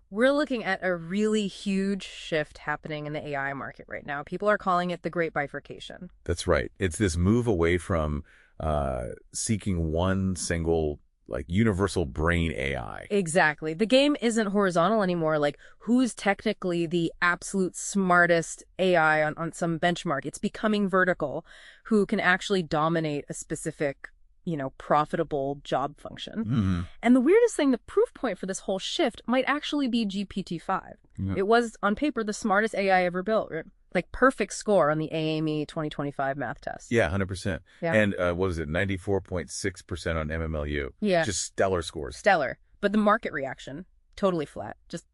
We're looking at a really huge shift happening in the AI market right now. People are calling it the Great Bifurcation. That's right. It's this move away from seeking one single, like, universal brain AI. Exactly. The game isn't horizontal anymore. Like, who's technically the absolute smartest AI on some benchmark? It's becoming vertical. Who can actually dominate a specific, profitable job function. Mm-hmm. And the weirdest thing, the proof point for this whole shift might actually be GPT-5. Yeah. It was, on paper, the smartest AI ever built. Like, perfect score on the AME 2025 math test. Yeah, 100%. Yeah. And what was it, 94.6% on MMLU? Yeah. Just stellar scores. Stellar. But the market reaction, totally flat. Just,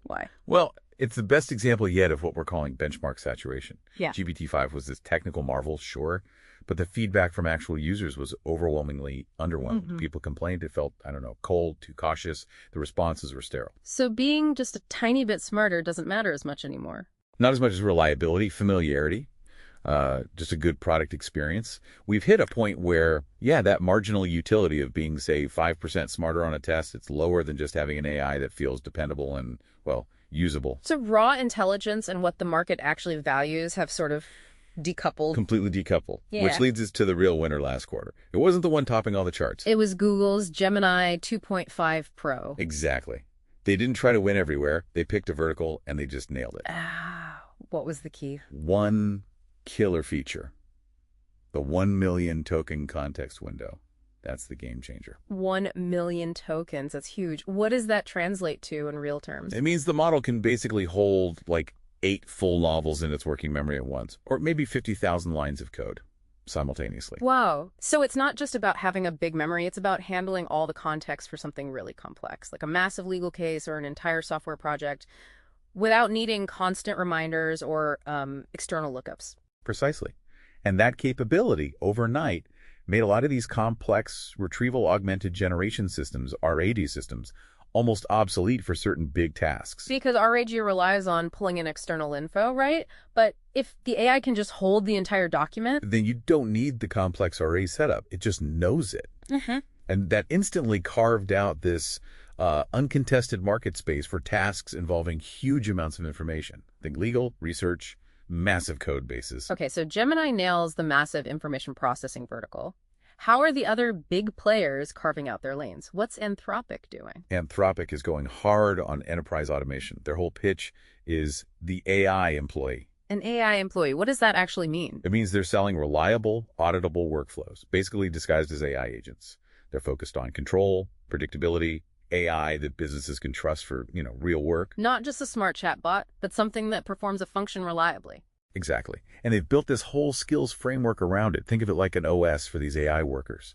why? Well, it's the best example yet of what we're calling benchmark saturation. Yeah. GPT-5 was this technical marvel, sure, but the feedback from actual users was overwhelmingly underwhelmed. Mm-hmm. People complained it felt, cold, too cautious. The responses were sterile. So being just a tiny bit smarter doesn't matter as much anymore. Not as much as reliability, familiarity, just a good product experience. We've hit a point where, that marginal utility of being, say, 5% smarter on a test, it's lower than just having an AI that feels dependable and, usable. So raw intelligence and what the market actually values have sort of decoupled. Completely decoupled, Yeah. which leads us to the real winner last quarter. It wasn't the one topping all the charts. It was Google's Gemini 2.5 Pro. Exactly. They didn't try to win everywhere. They picked a vertical, and they just nailed it. What was the key? One killer feature. The 1 million token context window. That's the game changer. 1 million tokens. That's huge. What does that translate to in real terms? It means the model can basically hold, 8 full novels in its working memory at once, or maybe 50,000 lines of code simultaneously. Wow. So it's not just about having a big memory. It's about handling all the context for something really complex, like a massive legal case or an entire software project, without needing constant reminders or external lookups. Precisely. And that capability, overnight, made a lot of these complex retrieval augmented generation systems, RAG systems, almost obsolete for certain big tasks. Because RAG relies on pulling in external info, right? But if the AI can just hold the entire document, then you don't need the complex array setup. It just knows it. Mm-hmm. And that instantly carved out this uncontested market space for tasks involving huge amounts of information. Think legal, research, massive code bases. Okay, so Gemini nails the massive information processing vertical. How are the other big players carving out their lanes? What's Anthropic doing? Anthropic is going hard on enterprise automation. Their whole pitch is the AI employee. An AI employee. What does that actually mean? It means they're selling reliable, auditable workflows, basically disguised as AI agents. They're focused on control, predictability, AI that businesses can trust for, real work. Not just a smart chatbot, but something that performs a function reliably. Exactly. And they've built this whole skills framework around it. Think of it like an OS for these AI workers.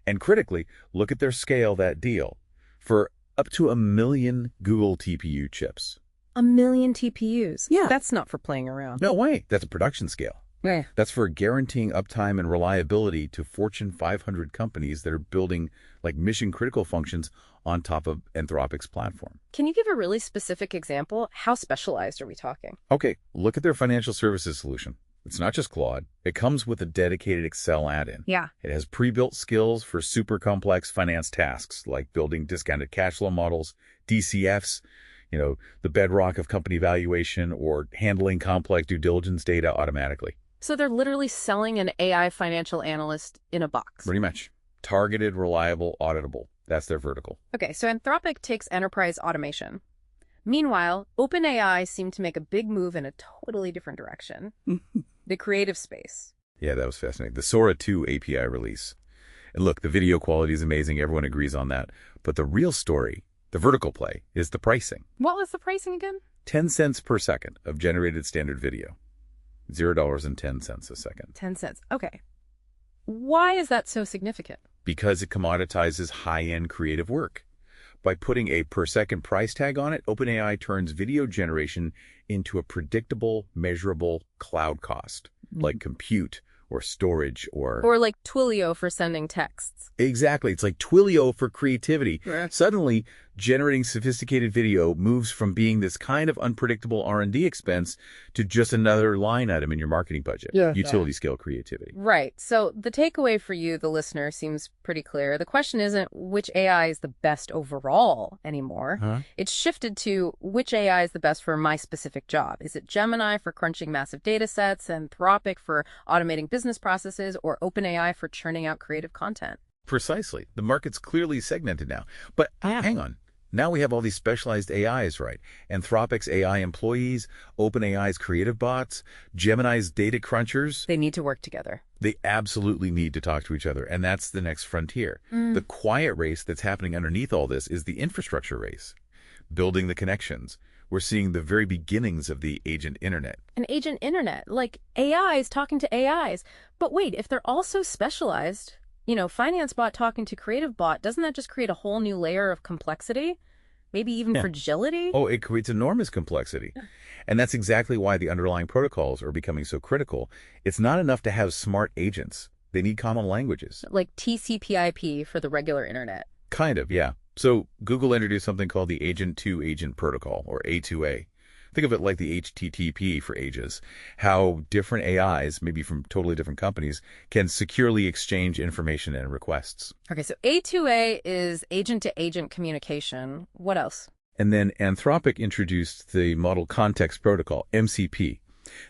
And critically, look at their scale, that deal, for up to 1 million Google TPU chips. 1 million TPUs? Yeah. That's not for playing around. No way. That's a production scale. Yeah. That's for guaranteeing uptime and reliability to Fortune 500 companies that are building mission-critical functions on top of Anthropic's platform. Can you give a really specific example? How specialized are we talking? Okay, look at their financial services solution. It's not just Claude. It comes with a dedicated Excel add-in. Yeah. It has pre-built skills for super complex finance tasks like building discounted cash flow models, DCFs, the bedrock of company valuation, or handling complex due diligence data automatically. So they're literally selling an AI financial analyst in a box. Pretty much. Targeted, reliable, auditable. That's their vertical. Okay, so Anthropic takes enterprise automation. Meanwhile, OpenAI seemed to make a big move in a totally different direction. The creative space. Yeah, that was fascinating. The Sora 2 API release. And look, the video quality is amazing. Everyone agrees on that. But the real story, the vertical play, is the pricing. What was the pricing again? 10 cents per second of generated standard video. $0.10 a second. 10 cents. Okay. Why is that so significant? Because it commoditizes high-end creative work. By putting a per-second price tag on it, OpenAI turns video generation into a predictable, measurable cloud cost, like compute or storage or... Or like Twilio for sending texts. Exactly. It's like Twilio for creativity. Yeah. Suddenly, Generating sophisticated video moves from being this kind of unpredictable R&D expense to just another line item in your marketing budget. Yeah. Utility scale creativity. Right. So the takeaway for you, the listener, seems pretty clear. The question isn't which AI is the best overall anymore. Huh? It's shifted to which AI is the best for my specific job. Is it Gemini for crunching massive data sets, Anthropic for automating business processes, or OpenAI for churning out creative content? Precisely. The market's clearly segmented now. But hang on. Now we have all these specialized AIs, right? Anthropic's AI employees, OpenAI's creative bots, Gemini's data crunchers. They need to work together. They absolutely need to talk to each other, and that's the next frontier. The quiet race that's happening underneath all this is the infrastructure race. Building the connections. We're seeing the very beginnings of the agent internet. An agent internet, like AIs talking to AIs. But wait, if they're all so specialized, finance bot talking to creative bot, doesn't that just create a whole new layer of complexity? Maybe even fragility? Oh, it creates enormous complexity. And that's exactly why the underlying protocols are becoming so critical. It's not enough to have smart agents. They need common languages. Like TCP/IP for the regular internet. Kind of, yeah. So Google introduced something called the Agent-to-Agent Protocol, or A2A. Think of it like the HTTP for ages, how different AIs, maybe from totally different companies, can securely exchange information and requests. Okay, so A2A is agent-to-agent communication. What else? And then Anthropic introduced the Model Context Protocol, MCP.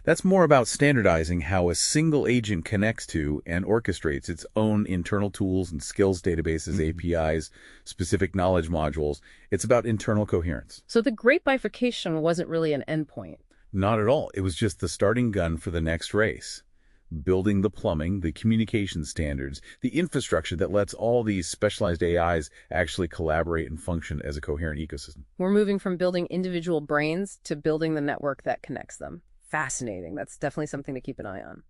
That's more about standardizing how a single agent connects to and orchestrates its own internal tools and skills databases, APIs, specific knowledge modules. It's about internal coherence. So the Great Bifurcation wasn't really an endpoint. Not at all. It was just the starting gun for the next race. Building the plumbing, the communication standards, the infrastructure that lets all these specialized AIs actually collaborate and function as a coherent ecosystem. We're moving from building individual brains to building the network that connects them. Fascinating. That's definitely something to keep an eye on.